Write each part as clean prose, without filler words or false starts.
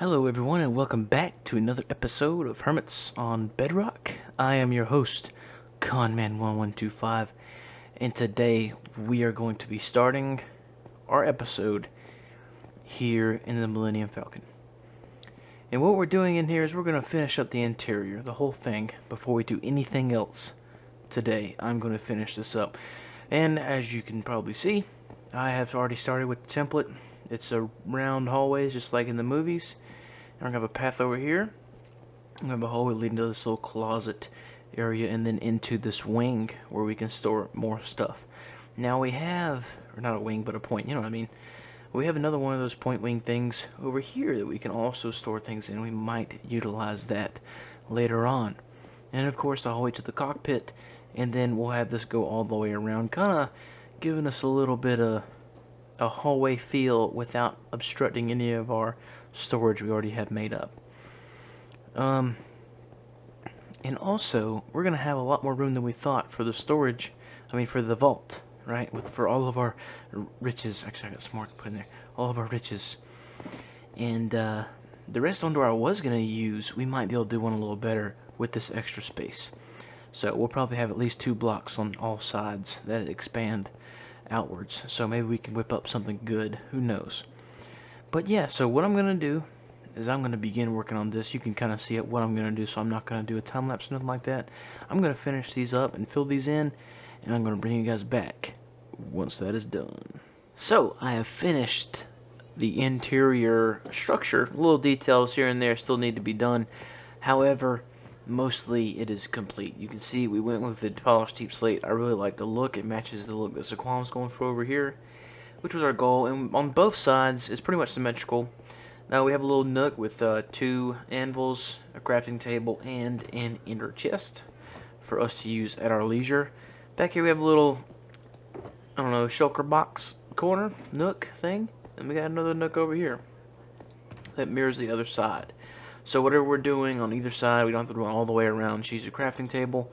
Hello everyone and welcome back to another episode of Hermits on Bedrock. I am your host, Conman1125, and today we are going to be starting our episode here in the Millennium Falcon. And what we're doing in here is we're going to finish up the interior, the whole thing, before we do anything else today. I'm going to finish this up. And as you can probably see, I have already started with the template. It's a round hallways just like in the movies. I'm going to have a path over here. I'm going to have a hallway leading to this little closet area and then into this wing where we can store more stuff. Now we have, or not a wing, but a point, you know what I mean. We have another one of those point wing things over here that we can also store things in. We might utilize that later on. And of course the hallway to the cockpit, and then we'll have this go all the way around, kind of giving us a little bit of a hallway feel without obstructing any of our storage we already have made up. And also, we're going to have a lot more room than we thought for the storage, for the vault, right? For all of our riches. Actually, I got some more to put in there. All of our riches. And the redstone door I was going to use, we might be able to do one a little better with this extra space. So we'll probably have at least 2 blocks on all sides that expand outwards. So maybe we can whip up something good. Who knows? But yeah, so what I'm going to do is I'm going to begin working on this. You can kind of see what I'm going to do, so I'm not going to do a time lapse or nothing like that. I'm going to finish these up and fill these in, and I'm going to bring you guys back once that is done. So I have finished the interior structure. Little details here and there still need to be done. However, mostly it is complete. You can see we went with the polished deep slate. I really like the look. It matches the look that Saquon was going for over here, which was our goal. And on both sides, it's pretty much symmetrical. Now we have a little nook with 2 anvils, a crafting table, and an ender chest for us to use at our leisure. Back here we have a little, shulker box corner nook thing. And we got another nook over here that mirrors the other side. So whatever we're doing on either side, we don't have to run all the way around. Just use a crafting table.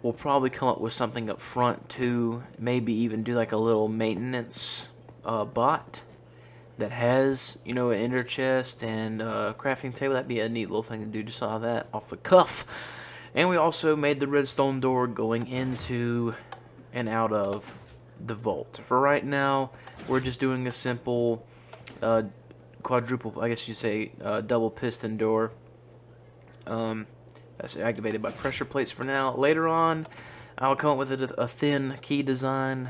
We'll probably come up with something up front too. Maybe even do like a little maintenance bot that has, an ender chest and a crafting table. That'd be a neat little thing to do. Just saw that off the cuff. And we also made the redstone door going into and out of the vault. For right now, we're just doing a simple quadruple, I guess you'd say, double piston door. That's activated by pressure plates for now. Later on, I'll come up with a thin key design,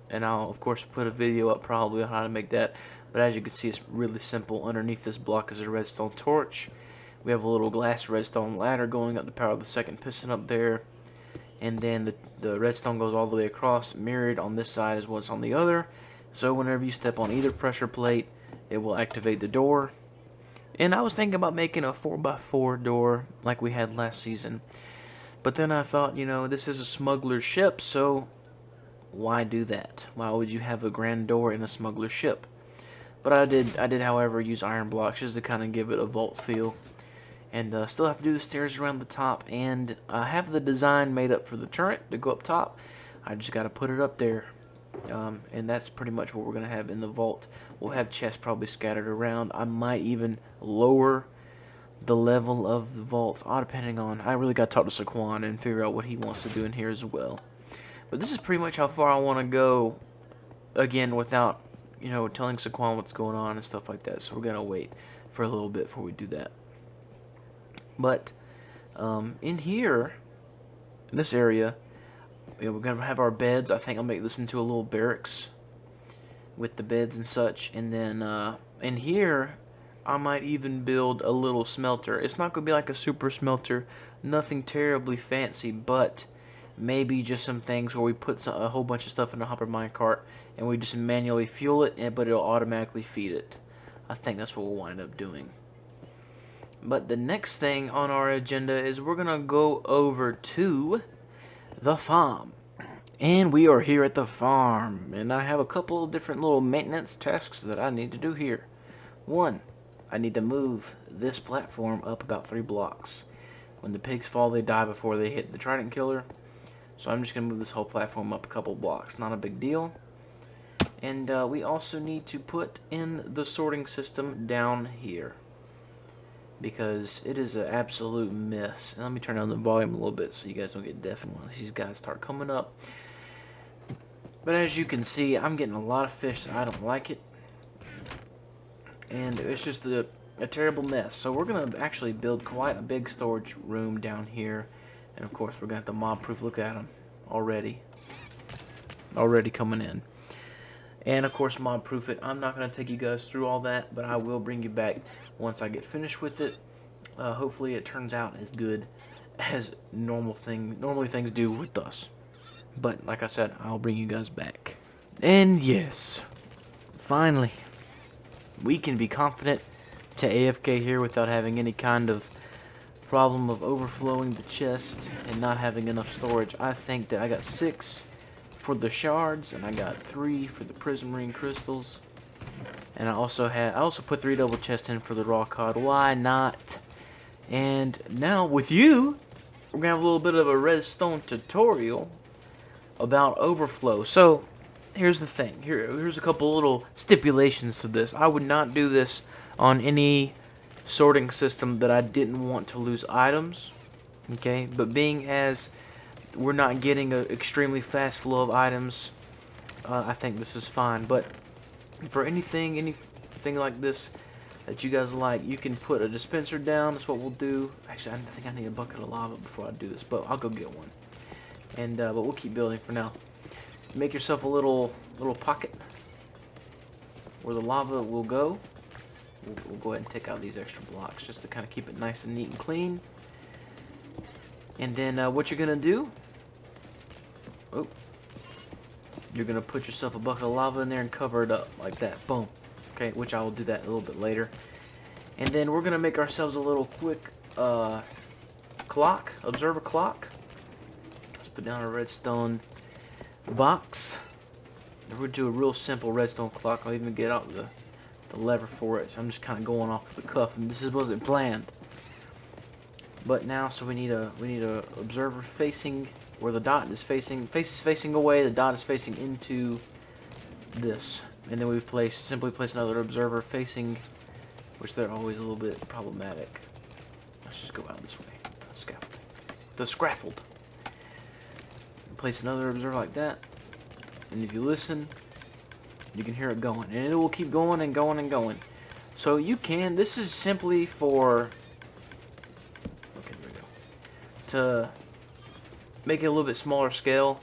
and I'll of course put a video up probably on how to make that. But as you can see, it's really simple. Underneath this block is a redstone torch. We have a little glass redstone ladder going up to power the second piston up there, and then the redstone goes all the way across, mirrored on this side as what's on the other. So whenever you step on either pressure plate, it will activate the door. And I was thinking about making a 4x4 door like we had last season. But then I thought, this is a smuggler's ship, so why do that? Why would you have a grand door in a smuggler's ship? But I did, however, use iron blocks just to kind of give it a vault feel. And still have to do the stairs around the top. And I have the design made up for the turret to go up top. I just got to put it up there. And that's pretty much what we're going to have in the vault. We'll have chests probably scattered around. I might even lower the level of the vault, all depending on... I really got to talk to Saquon and figure out what he wants to do in here as well. But this is pretty much how far I want to go, again, without, telling Saquon what's going on and stuff like that. So we're going to wait for a little bit before we do that. But in here, in this area... we're going to have our beds. I think I'll make this into a little barracks with the beds and such. And then in here, I might even build a little smelter. It's not going to be like a super smelter. Nothing terribly fancy, but maybe just some things where we put a whole bunch of stuff in a hopper minecart and we just manually fuel it, but it'll automatically feed it. I think that's what we'll wind up doing. But the next thing on our agenda is we're going to go over to the farm. And we are here at the farm, and I have a couple of different little maintenance tasks that I need to do here. One, I need to move this platform up about 3 blocks. When the pigs fall, they die before they hit the trident killer. So I'm just going to move this whole platform up a couple blocks. Not a big deal. And we also need to put in the sorting system down here. because it is an absolute mess. And let me turn down the volume a little bit so you guys don't get deaf once these guys start coming up. But as you can see, I'm getting a lot of fish and I don't like it. And it's just a terrible mess. So we're going to actually build quite a big storage room down here. And of course we're going to have to mob proof. Look at them already coming in. And of course mob proof it. I'm not going to take you guys through all that, but I will bring you back once I get finished with it. Hopefully it turns out as good as normally things do with us. But like I said, I'll bring you guys back. And yes, finally, we can be confident to AFK here without having any kind of problem of overflowing the chest and not having enough storage. I think that I got 6 for the shards, and I got 3 for the prismarine crystals, and I also put 3 double chests in for the raw cod. Why not? And now with you, we're gonna have a little bit of a redstone tutorial about overflow. So here's the thing. Here's a couple little stipulations to this. I would not do this on any sorting system that I didn't want to lose items. Okay, but being as we're not getting an extremely fast flow of items, I think this is fine. But for anything like this that you guys like, you can put a dispenser down. That's what we'll do. Actually, I think I need a bucket of lava before I do this, but I'll go get one. And but we'll keep building for now. Make yourself a little pocket where the lava will go. We'll go ahead and take out these extra blocks just to kind of keep it nice and neat and clean. And then what you're gonna do? Oh, you're gonna put yourself a bucket of lava in there and cover it up like that. Boom. Okay, which I will do that a little bit later. And then we're gonna make ourselves a little quick clock, observer clock. Let's put down a redstone box. We're gonna do a real simple redstone clock. I'll even get out the lever for it. So I'm just kind of going off the cuff, and this wasn't planned. But now, so we need a observer facing where the dot is facing away. The dot is facing into this, and then we simply place another observer facing, which they're always a little bit problematic. Let's just go out this way. The scaffold. Place another observer like that, and if you listen, you can hear it going, and it will keep going and going and going. So you can. This is simply for. Okay, there we go. To make it a little bit smaller scale,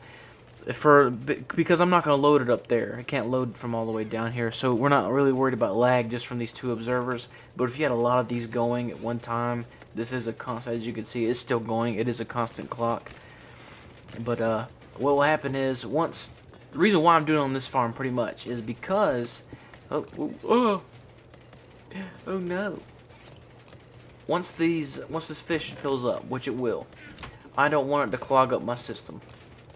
because I'm not going to load it up there. I can't load from all the way down here, so we're not really worried about lag just from these 2 observers. But if you had a lot of these going at one time, this is a constant. As you can see, it's still going. It is a constant clock. But what will happen is the reason why I'm doing it on this farm pretty much is because oh no. Once this fish fills up, which it will, I don't want it to clog up my system.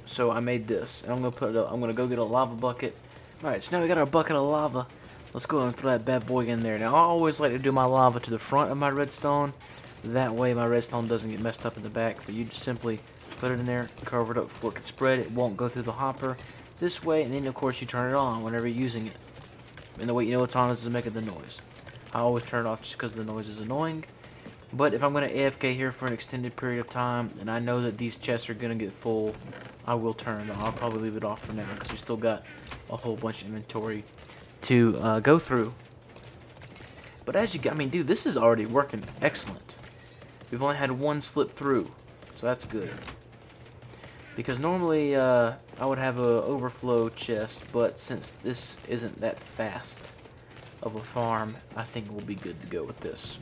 So I made this, and I'm gonna go get a lava bucket. All right, so now we got our bucket of lava. Let's go and throw that bad boy in there. Now I always like to do my lava to the front of my redstone. That way my redstone doesn't get messed up in the back. But you just simply put it in there, cover it up before it can spread. It won't go through the hopper this way, and then of course you turn it on whenever you're using it. And the way you know it's on is making the noise. I always turn it off just because the noise is annoying. But if I'm going to AFK here for an extended period of time, and I know that these chests are going to get full, I will turn it on. I'll probably leave it off for now because we still got a whole bunch of inventory to go through. But as you I mean, dude, this is already working excellent. We've only had 1 slip through, so that's good. Because normally I would have a overflow chest, but since this isn't that fast of a farm, I think we'll be good to go with this.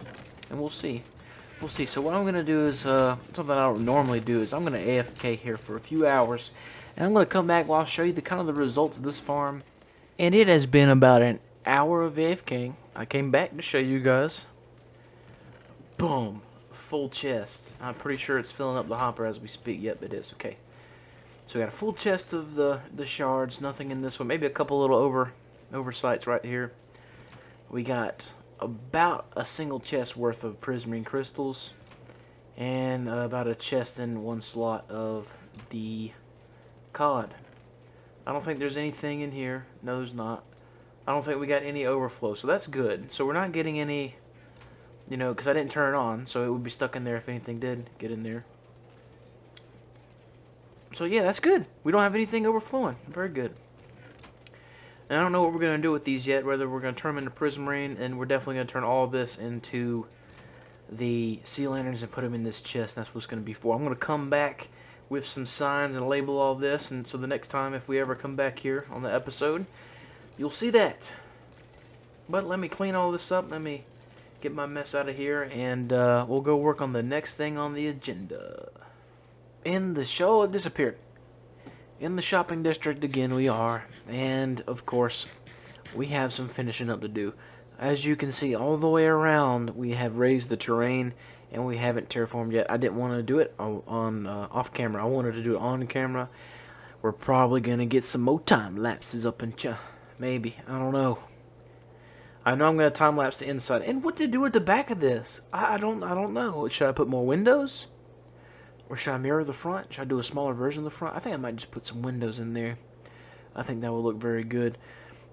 And we'll see. We'll see. So what I'm going to do is, something I don't normally do, is I'm going to AFK here for a few hours. And I'm going to come back while I'll show you the kind of the results of this farm. And it has been about an hour of AFKing. I came back to show you guys. Boom. Full chest. I'm pretty sure it's filling up the hopper as we speak. Yep, it is. Okay. So we got a full chest of the shards. Nothing in this one. Maybe a couple little oversights right here. We got about a single chest worth of prismarine crystals. And about a chest in 1 slot of the cod. I don't think there's anything in here. No, there's not. I don't think we got any overflow. So that's good. So we're not getting any You know, because I didn't turn it on, so it would be stuck in there if anything did get in there. So yeah, that's good. We don't have anything overflowing. Very good. And I don't know what we're going to do with these yet, whether we're going to turn them into Prismarine, and we're definitely going to turn all of this into the sea lanterns and put them in this chest. That's what it's going to be for. I'm going to come back with some signs and label all this, and so the next time if we ever come back here on the episode, you'll see that. But let me clean all this up. Let me get my mess out of here, and we'll go work on the next thing on the agenda. In the show, it disappeared. In the shopping district again we are, and of course we have some finishing up to do. As you can see, all the way around we have raised the terrain, and we haven't terraformed yet. I didn't want to do it on off camera. I wanted to do it on camera. We're probably gonna get some more time lapses up in maybe, I don't know. I know I'm gonna time lapse the inside. And what to do at the back of this? I don't know. Should I put more windows? Or should I mirror the front? Should I do a smaller version of the front? I think I might just put some windows in there. I think that will look very good.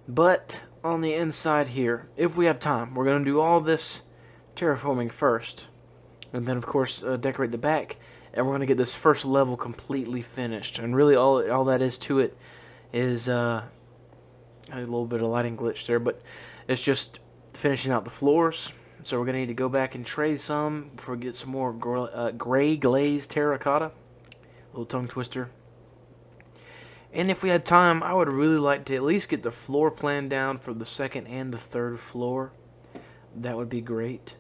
But on the inside here, if we have time, we're going to do all this terraforming first. And then, of course, decorate the back. And we're going to get this first level completely finished. And really all that is to it is a little bit of lighting glitch there. But it's just finishing out the floors. So we're going to need to go back and trade some before we get some more gray glazed terracotta. Little tongue twister. And if we had time, I would really like to at least get the floor plan down for the second and the third floor. That would be great.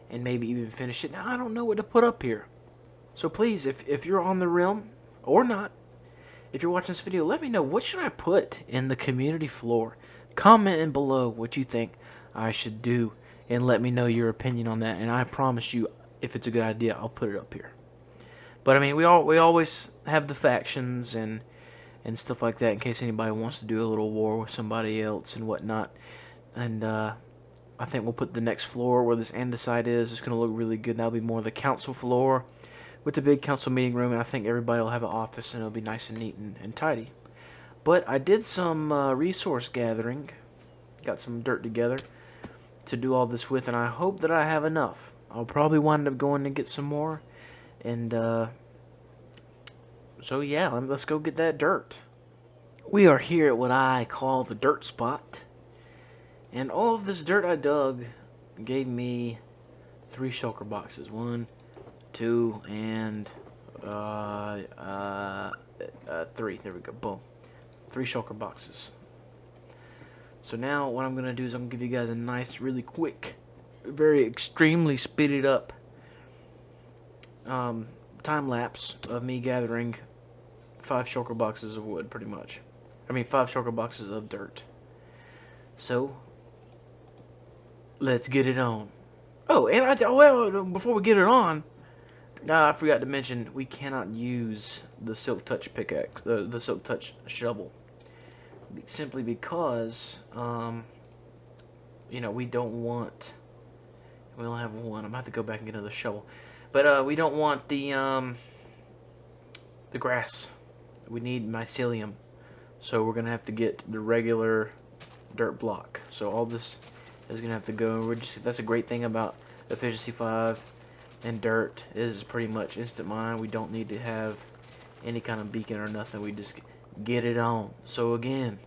And maybe even finish it. Now, I don't know what to put up here. So please, if you're on the realm, or not, if you're watching this video, let me know what should I put in the community floor. Comment in below what you think I should do. And let me know your opinion on that. And I promise you, if it's a good idea, I'll put it up here. But I mean, we always have the factions and stuff like that in case anybody wants to do a little war with somebody else and whatnot. And I think we'll put the next floor where this andesite is. It's going to look really good. That'll be more of the council floor with the big council meeting room. And I think everybody will have an office and it'll be nice and neat and tidy. But I did some resource gathering. Got some dirt together to do all this with, and I hope that I have enough. I'll probably wind up going to get some more, and so yeah, let's go get that dirt. We are here at what I call the dirt spot, and all of this dirt I dug gave me 3 shulker boxes. 1, 2, and 3. There we go. Boom. 3 shulker boxes. So now what I'm going to do is I'm going to give you guys a nice, really quick, very extremely speeded up time lapse of me gathering 5 shulker boxes of wood, pretty much. I mean 5 shulker boxes of dirt. So let's get it on. Oh, and well, before we get it on, I forgot to mention we cannot use the Silk Touch pickaxe, the Silk Touch shovel. Simply because, you know, we don't want, we only have 1. I'm going to have to go back and get another shovel. But we don't want the grass. We need mycelium. So we're going to have to get the regular dirt block. So all this is going to have to go. That's a great thing about Efficiency 5 and dirt is pretty much instant mine. We don't need to have any kind of beacon or nothing. We just get it on. So again,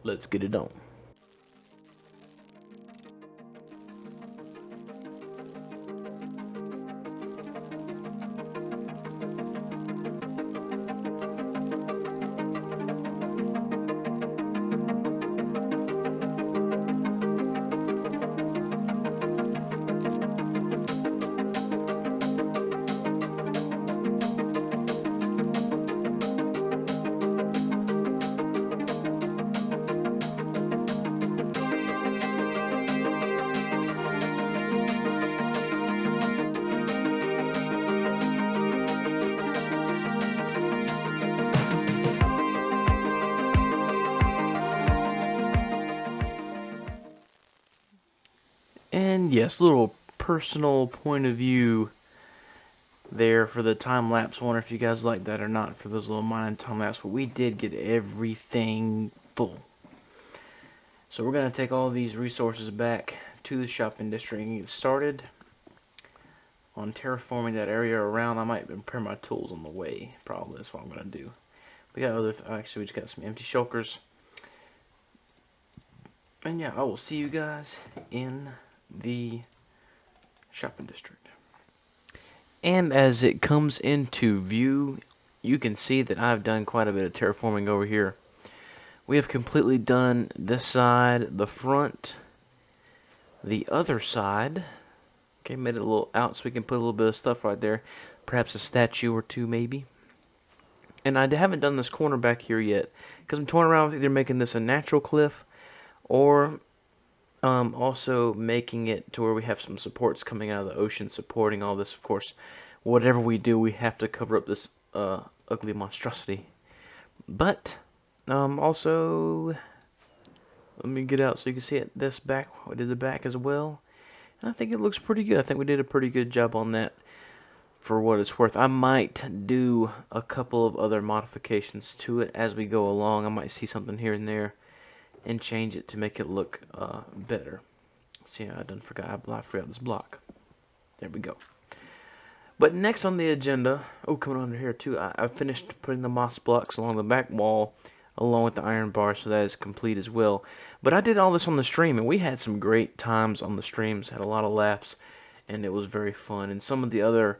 let's get it on. And yes, little personal point of view there for the time lapse. Wonder if you guys like that or not for those little mining time lapse. But we did get everything full. So we're gonna take all these resources back to the shopping district and get started on terraforming that area around. I might prepare my tools on the way. Probably that's what I'm gonna do. We got other. Actually, we just got some empty shulkers. And yeah, I will see you guys in the shopping district. And as it comes into view, you can see that I've done quite a bit of terraforming over here. We have completely done this side, the front, the other side. Okay, made it a little out so we can put a little bit of stuff right there. Perhaps a statue or two, maybe. And I haven't done this corner back here yet, because I'm toying around with either making this a natural cliff, or also making it to where we have some supports coming out of the ocean supporting all this. Of course, whatever we do, we have to cover up this ugly monstrosity. But also, let me get out so you can see it. This back, I did the back as well, and I think it looks pretty good. I think we did a pretty good job on that for what it's worth. I might do a couple of other modifications to it as we go along. I might see something here and there and change it to make it look better. See, I done forgot. I forgot this block. There we go. But next on the agenda, coming under here too, I finished putting the moss blocks along the back wall along with the iron bar, so that is complete as well. But I did all this on the stream, and we had some great times on the streams, had a lot of laughs, and it was very fun. And some of the other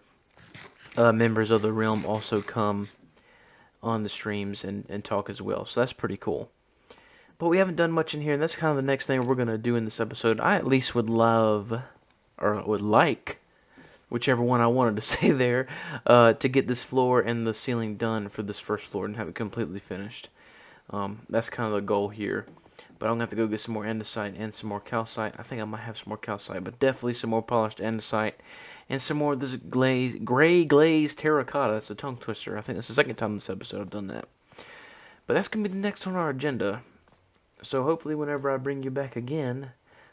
members of the realm also come on the streams and talk as well, so that's pretty cool. But we haven't done much in here, and that's kind of the next thing we're going to do in this episode. I at least would love, or would like, whichever one I wanted to say there, to get this floor and the ceiling done for this first floor and have it completely finished. That's kind of the goal here. But I'm going to have to go get some more andesite and some more calcite. I think I might have some more calcite, but definitely some more polished andesite and some more of this gray glazed terracotta. That's a tongue twister. I think that's the second time this episode I've done that. But that's going to be the next on our agenda. So hopefully whenever I bring you back again,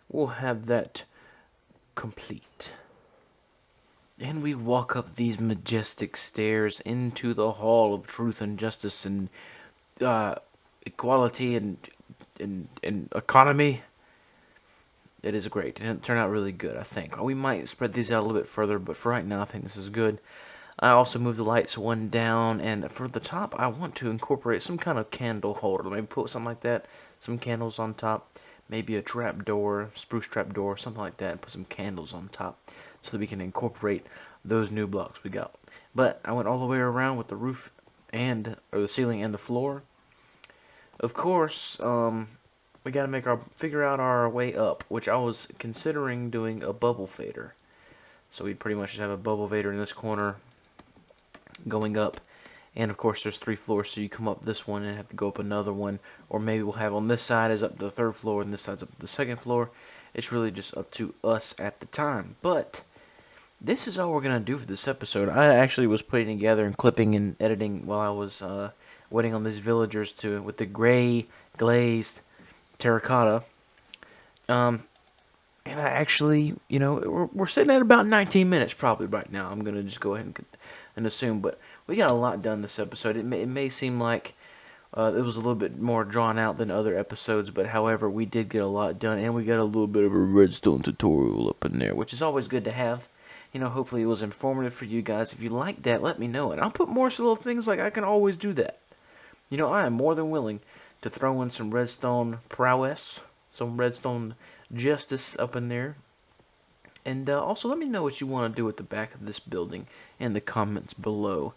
we'll have that complete. And we walk up these majestic stairs into the Hall of Truth and Justice and equality and economy. It is great, and it turned out really good, I think. We might spread these out a little bit further, but for right now, I think this is good. I also moved the lights one down, and for the top, I want to incorporate some kind of candle holder. Maybe put something like that, some candles on top, maybe a trap door, spruce trap door, something like that, and put some candles on top so that we can incorporate those new blocks we got. But I went all the way around with the roof or the ceiling and the floor. Of course, we got to figure out our way up, which I was considering doing a bubble fader. So we'd pretty much just have a bubble fader in this corner going up. And of course there's 3 floors, so you come up this one and have to go up another one. Or maybe we'll have on this side is up to the 3rd floor and this side's up to the 2nd floor. It's really just up to us at the time. But this is all we're going to do for this episode. I actually was putting together and clipping and editing while I was waiting on these villagers with the gray glazed terracotta. And I actually, we're sitting at about 19 minutes probably right now. I'm going to just go ahead and assume. But we got a lot done this episode. It may seem like it was a little bit more drawn out than other episodes. But however, we did get a lot done. And we got a little bit of a redstone tutorial up in there, which is always good to have. Hopefully it was informative for you guys. If you like that, let me know. And I'll put more little things like I can always do that. I am more than willing to throw in some redstone prowess, some redstone justice up in there. And also let me know what you want to do at the back of this building in the comments below.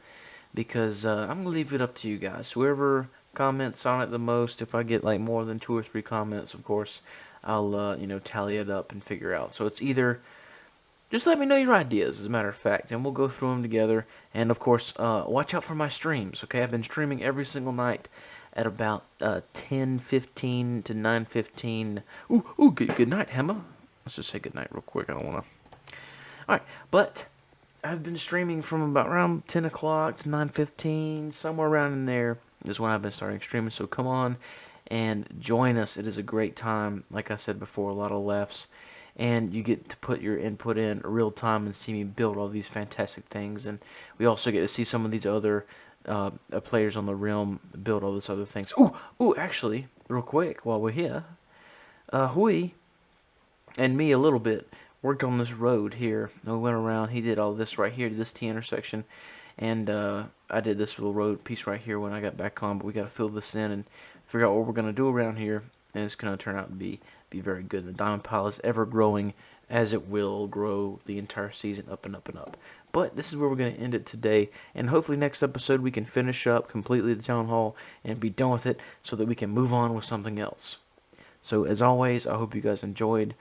Because I'm going to leave it up to you guys. Whoever comments on it the most, if I get like more than 2 or 3 comments, of course, I'll tally it up and figure out. So it's either, just let me know your ideas, as a matter of fact, and we'll go through them together. And of course, watch out for my streams, okay? I've been streaming every single night at about 10:15 to 9:15. Ooh, good night, Hema. Let's just say good night real quick. I don't want to. All right, but I've been streaming from about around 10 o'clock to 9:15, somewhere around in there is when I've been starting streaming. So come on and join us. It is a great time. Like I said before, a lot of laughs. And you get to put your input in real time and see me build all these fantastic things. And we also get to see some of these other players on the realm build all these other things. Ooh, actually, real quick, while we're here, and me a little bit, worked on this road here. We went around. He did all this right here, this T intersection, and I did this little road piece right here when I got back on. But we got to fill this in and figure out what we're gonna do around here, and it's gonna turn out to be very good. The diamond pile is ever growing, as it will grow the entire season, up and up and up. But this is where we're going to end it today, and hopefully next episode we can finish up completely the town hall and be done with it so that we can move on with something else. So as always, I hope you guys enjoyed.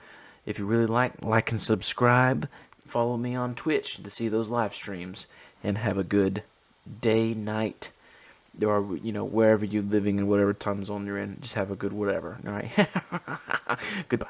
If you really like and subscribe. Follow me on Twitch to see those live streams, and have a good day, night, or wherever you're living in, whatever time zone you're in. Just have a good whatever. All right. Goodbye.